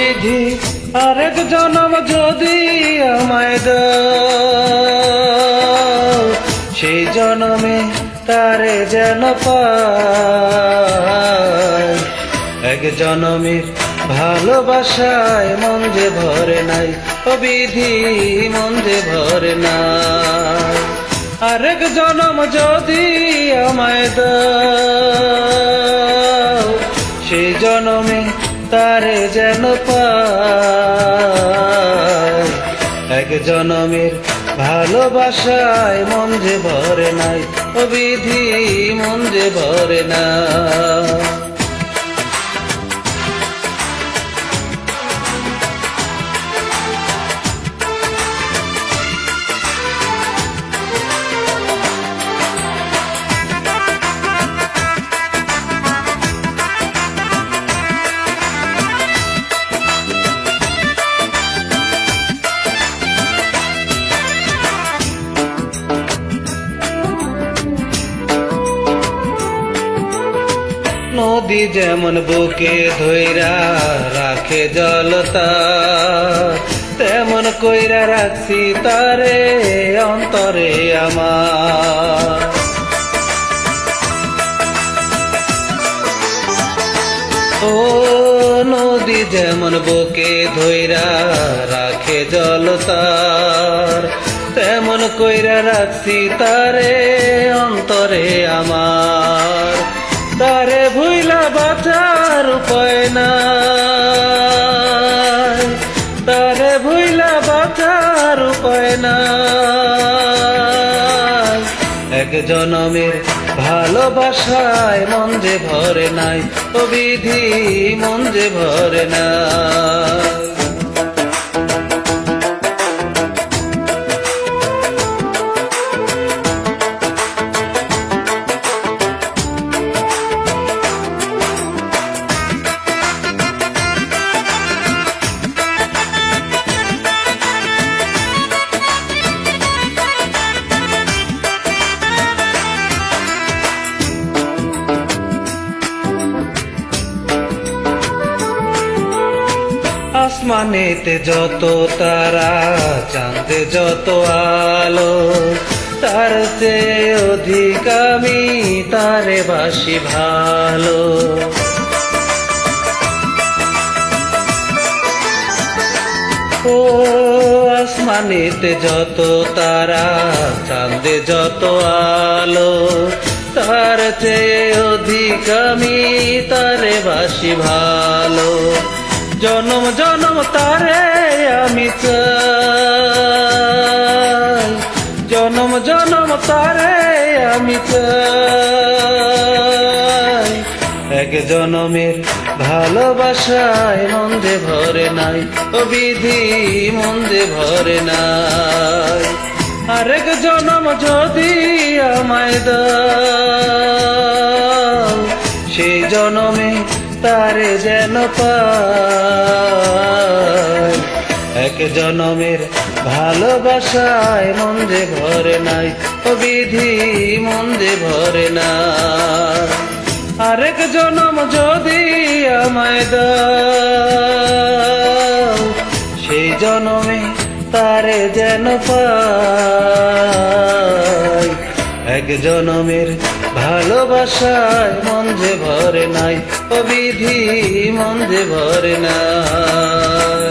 বিধি আরেক জনম যদি আমায় দাও, সেই জনমে তারে যেন পাই। এক জনমের ভালোবাসায় মন যে ভরে নাই, ও বিধি মন যে ভরে নাই। আরেক জনম যদি আমায় দাও, সেই জনমে তারে যেন পাই। এক জনমের ভালোবাসায় মন যে ভরে নাই, ও বিধি মন যে ভরে না। নদী যেমন বুকে ধইরা রাখে জলতা, তেমন কইরা রাখছি তারে অন্তরে আমার। ও নদী যেমন বুকে ধইরা রাখে জলতার, তেমন কইরা রাখছি তারে অন্তরে আমার। তারে ভুইলা বাঁচার উপায় নাই, তারে ভুইলা বাঁচার উপায় নাই। এক জনমের ভালোবাসায় মন যে ভরে নাই, ও বিধি মন যে ভরে নাই। আসমানেতে যত তারা, চাঁদে যত আলো, তার চেয়ে অধিক আমি তারে বাসি ভালো। ও আসমানেতে যত তারা, চাঁদে যত আলো, তার চেয়ে অধিক আমি তারে বাসি ভালো। জনম জনম তারে আমি চাই, জনম জনম তারে আমি চাই। এক জনমের ভালোবাসায় মন যে ভরে নাই, ও বিধি মন যে ভরে নাই। আরেক জনম যদি আমায় দাও, সেই জনমে তারে যেন পাই। এক জনমের ভালোবাসায় মন যে ভরে নাই, ও বিধি মন যে ভরে নাই। আরেক জনম যদি আমায় দাও, সেই জনমে তারে যেন পাই। এক জনমের ভালোবাসায় মন যে ভরে নাই, ও বিধি মন যে ভরে নাই।